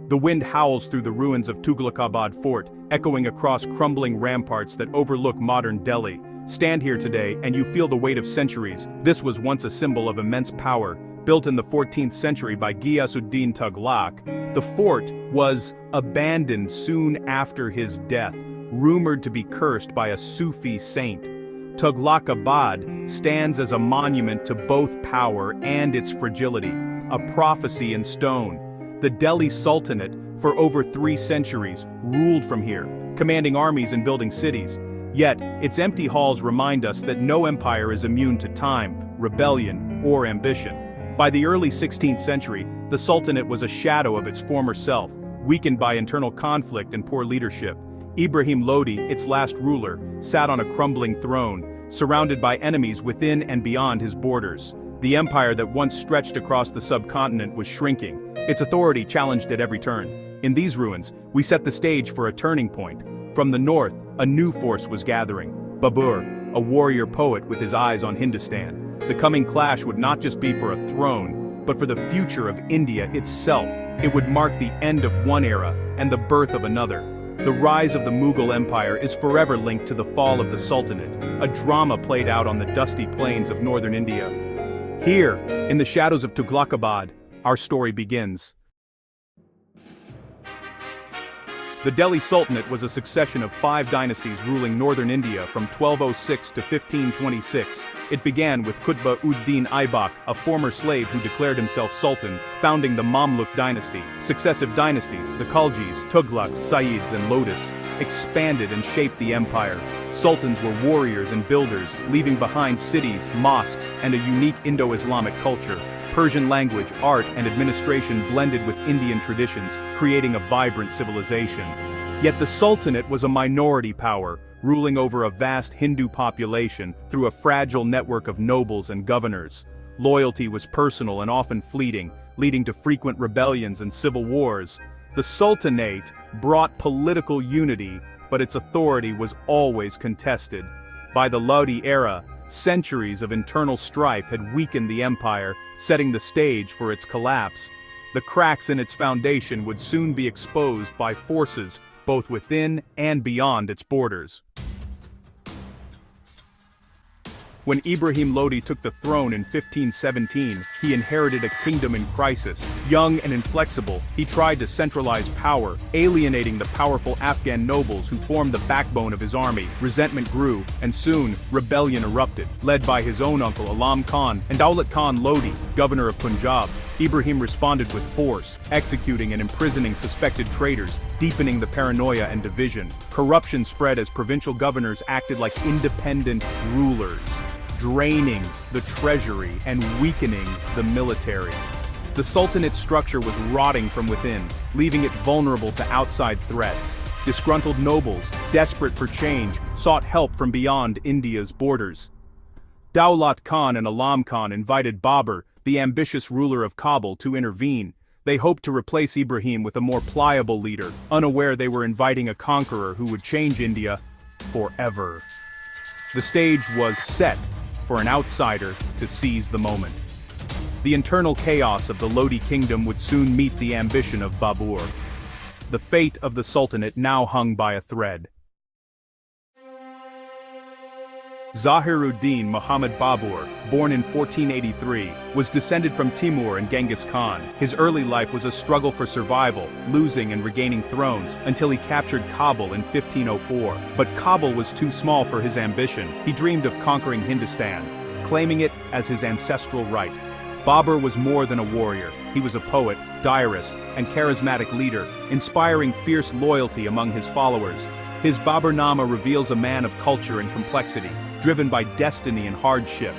The wind howls through the ruins of Tughlaqabad Fort, echoing across crumbling ramparts that overlook modern Delhi. Stand here today and you feel the weight of centuries. This was once a symbol of immense power, built in the 14th century by Ghiyasuddin Tughlaq. The fort was abandoned soon after his death, rumored to be cursed by a Sufi saint. Tughlaqabad stands as a monument to both power and its fragility, a prophecy in stone. The Delhi Sultanate, for over 3 centuries, ruled from here, commanding armies and building cities. Yet, its empty halls remind us that no empire is immune to time, rebellion, or ambition. By the early 16th century, the Sultanate was a shadow of its former self, weakened by internal conflict and poor leadership. Ibrahim Lodi, its last ruler, sat on a crumbling throne, surrounded by enemies within and beyond his borders. The empire that once stretched across the subcontinent was shrinking, its authority challenged at every turn. In these ruins, we set the stage for a turning point. From the north, a new force was gathering. Babur, a warrior poet with his eyes on Hindustan. The coming clash would not just be for a throne, but for the future of India itself. It would mark the end of one era and the birth of another. The rise of the Mughal Empire is forever linked to the fall of the Sultanate, a drama played out on the dusty plains of northern India. Here, in the shadows of Tughlaqabad, our story begins. The Delhi Sultanate was a succession of 5 dynasties ruling northern India from 1206 to 1526. It began with Qutb-ud-Din Aibak, a former slave who declared himself sultan, founding the Mamluk dynasty. Successive dynasties, the Khaljis, Tughlaqs, Sayyids, and Lotus, expanded and shaped the empire. Sultans were warriors and builders, leaving behind cities, mosques, and a unique Indo-Islamic culture. Persian language, art, and administration blended with Indian traditions, creating a vibrant civilization. Yet the Sultanate was a minority power, ruling over a vast Hindu population through a fragile network of nobles and governors. Loyalty was personal and often fleeting, leading to frequent rebellions and civil wars. The Sultanate brought political unity, but its authority was always contested. By the Lodi era, centuries of internal strife had weakened the empire, setting the stage for its collapse. The cracks in its foundation would soon be exposed by forces both within and beyond its borders. When Ibrahim Lodi took the throne in 1517, he inherited a kingdom in crisis. Young and inflexible, he tried to centralize power, alienating the powerful Afghan nobles who formed the backbone of his army. Resentment grew, and soon, rebellion erupted, led by his own uncle Alam Khan and Daulat Khan Lodi, governor of Punjab. Ibrahim responded with force, executing and imprisoning suspected traitors, deepening the paranoia and division. Corruption spread as provincial governors acted like independent rulers, draining the treasury and weakening the military. The Sultanate's structure was rotting from within, leaving it vulnerable to outside threats. Disgruntled nobles, desperate for change, sought help from beyond India's borders. Daulat Khan and Alam Khan invited Babur, the ambitious ruler of Kabul, to intervene. They hoped to replace Ibrahim with a more pliable leader, unaware they were inviting a conqueror who would change India forever. The stage was set for an outsider to seize the moment. The internal chaos of the Lodi kingdom would soon meet the ambition of Babur. The fate of the Sultanate now hung by a thread. Zahiruddin Muhammad Babur, born in 1483, was descended from Timur and Genghis Khan. His early life was a struggle for survival, losing and regaining thrones, until he captured Kabul in 1504. But Kabul was too small for his ambition. He dreamed of conquering Hindustan, claiming it as his ancestral right. Babur was more than a warrior. He was a poet, diarist, and charismatic leader, inspiring fierce loyalty among his followers. His Baburnama reveals a man of culture and complexity, driven by destiny and hardship.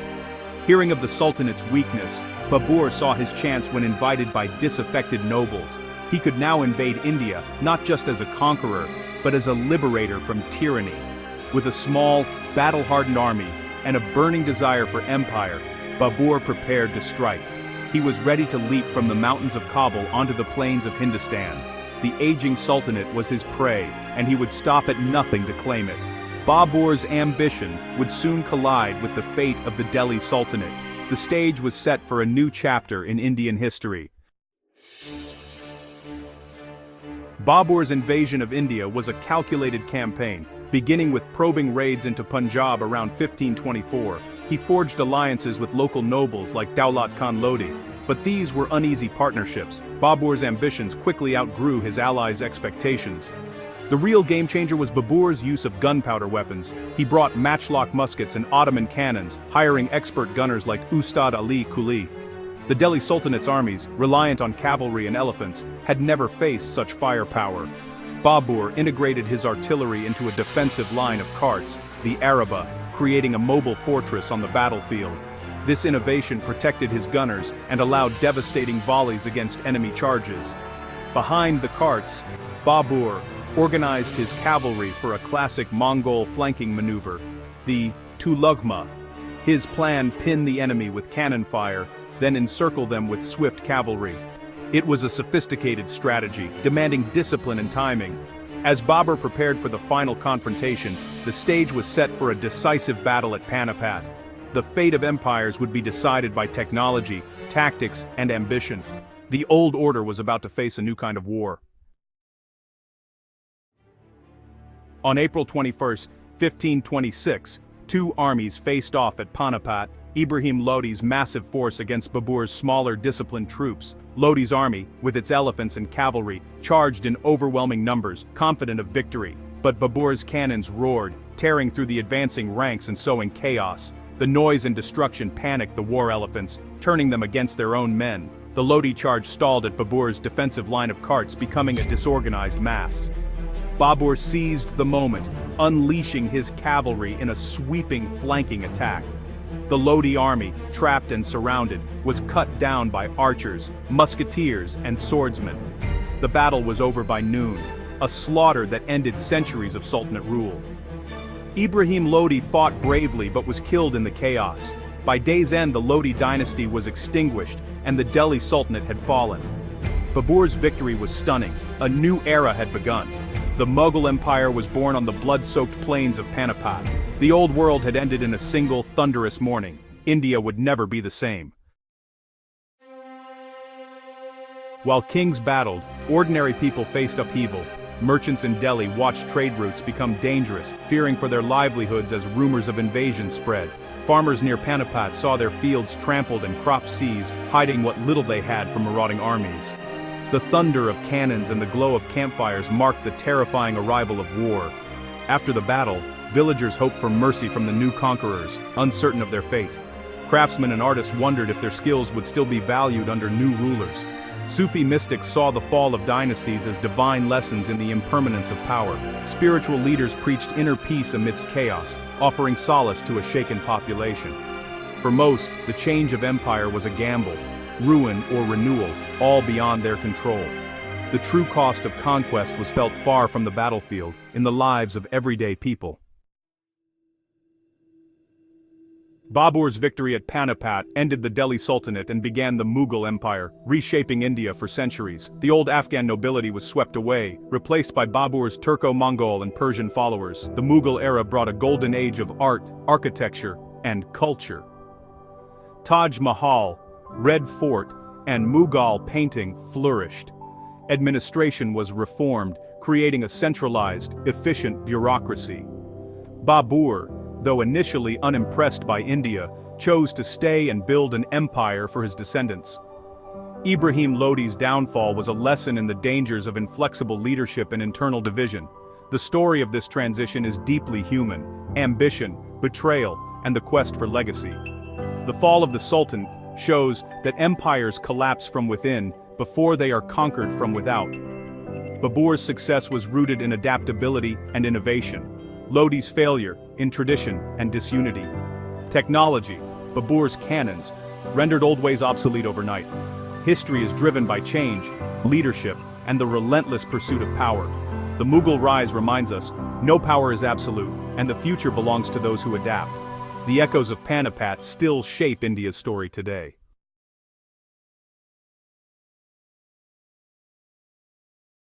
Hearing of the Sultanate's weakness, Babur saw his chance when invited by disaffected nobles. He could now invade India, not just as a conqueror, but as a liberator from tyranny. With a small, battle-hardened army and a burning desire for empire, Babur prepared to strike. He was ready to leap from the mountains of Kabul onto the plains of Hindustan. The aging Sultanate was his prey, and he would stop at nothing to claim it. Babur's ambition would soon collide with the fate of the Delhi Sultanate. The stage was set for a new chapter in Indian history. Babur's invasion of India was a calculated campaign, beginning with probing raids into Punjab around 1524. He forged alliances with local nobles like Daulat Khan Lodi, but these were uneasy partnerships. Babur's ambitions quickly outgrew his allies' expectations. The real game-changer was Babur's use of gunpowder weapons. He brought matchlock muskets and Ottoman cannons, hiring expert gunners like Ustad Ali Kuli. The Delhi Sultanate's armies, reliant on cavalry and elephants, had never faced such firepower. Babur integrated his artillery into a defensive line of carts, the Araba, creating a mobile fortress on the battlefield. This innovation protected his gunners and allowed devastating volleys against enemy charges. Behind the carts, Babur organized his cavalry for a classic Mongol flanking maneuver, the Tulughma. His plan pinned the enemy with cannon fire, then encircle them with swift cavalry. It was a sophisticated strategy, demanding discipline and timing. As Babur prepared for the final confrontation, the stage was set for a decisive battle at Panipat. The fate of empires would be decided by technology, tactics, and ambition. The old order was about to face a new kind of war. On April 21, 1526, two armies faced off at Panipat, Ibrahim Lodi's massive force against Babur's smaller disciplined troops. Lodi's army, with its elephants and cavalry, charged in overwhelming numbers, confident of victory. But Babur's cannons roared, tearing through the advancing ranks and sowing chaos. The noise and destruction panicked the war elephants, turning them against their own men. The Lodi charge stalled at Babur's defensive line of carts, becoming a disorganized mass. Babur seized the moment, unleashing his cavalry in a sweeping flanking attack. The Lodi army, trapped and surrounded, was cut down by archers, musketeers, and swordsmen. The battle was over by noon, a slaughter that ended centuries of Sultanate rule. Ibrahim Lodi fought bravely but was killed in the chaos. By day's end, the Lodi dynasty was extinguished, and the Delhi Sultanate had fallen. Babur's victory was stunning. A new era had begun. The Mughal Empire was born on the blood-soaked plains of Panipat. The old world had ended in a single, thunderous morning. India would never be the same. While kings battled, ordinary people faced upheaval. Merchants in Delhi watched trade routes become dangerous, fearing for their livelihoods as rumors of invasion spread. Farmers near Panipat saw their fields trampled and crops seized, hiding what little they had from marauding armies. The thunder of cannons and the glow of campfires marked the terrifying arrival of war. After the battle, villagers hoped for mercy from the new conquerors, uncertain of their fate. Craftsmen and artists wondered if their skills would still be valued under new rulers. Sufi mystics saw the fall of dynasties as divine lessons in the impermanence of power. Spiritual leaders preached inner peace amidst chaos, offering solace to a shaken population. For most, the change of empire was a gamble, ruin or renewal, all beyond their control. The true cost of conquest was felt far from the battlefield, in the lives of everyday people. Babur's victory at Panipat ended the Delhi Sultanate and began the Mughal Empire, reshaping India for centuries. The old Afghan nobility was swept away, replaced by Babur's Turco-Mongol and Persian followers. The Mughal era brought a golden age of art, architecture, and culture. Taj Mahal, Red Fort, and Mughal painting flourished. Administration was reformed, creating a centralized, efficient bureaucracy. Babur, though initially unimpressed by India, chose to stay and build an empire for his descendants. Ibrahim Lodi's downfall was a lesson in the dangers of inflexible leadership and internal division. The story of this transition is deeply human: ambition, betrayal, and the quest for legacy. The fall of the Sultan shows that empires collapse from within before they are conquered from without. Babur's success was rooted in adaptability and innovation. Lodi's failure in tradition and disunity. Technology, Babur's cannons, rendered old ways obsolete overnight. History is driven by change, leadership, and the relentless pursuit of power. The Mughal rise reminds us, no power is absolute, and the future belongs to those who adapt. The echoes of Panipat still shape India's story today.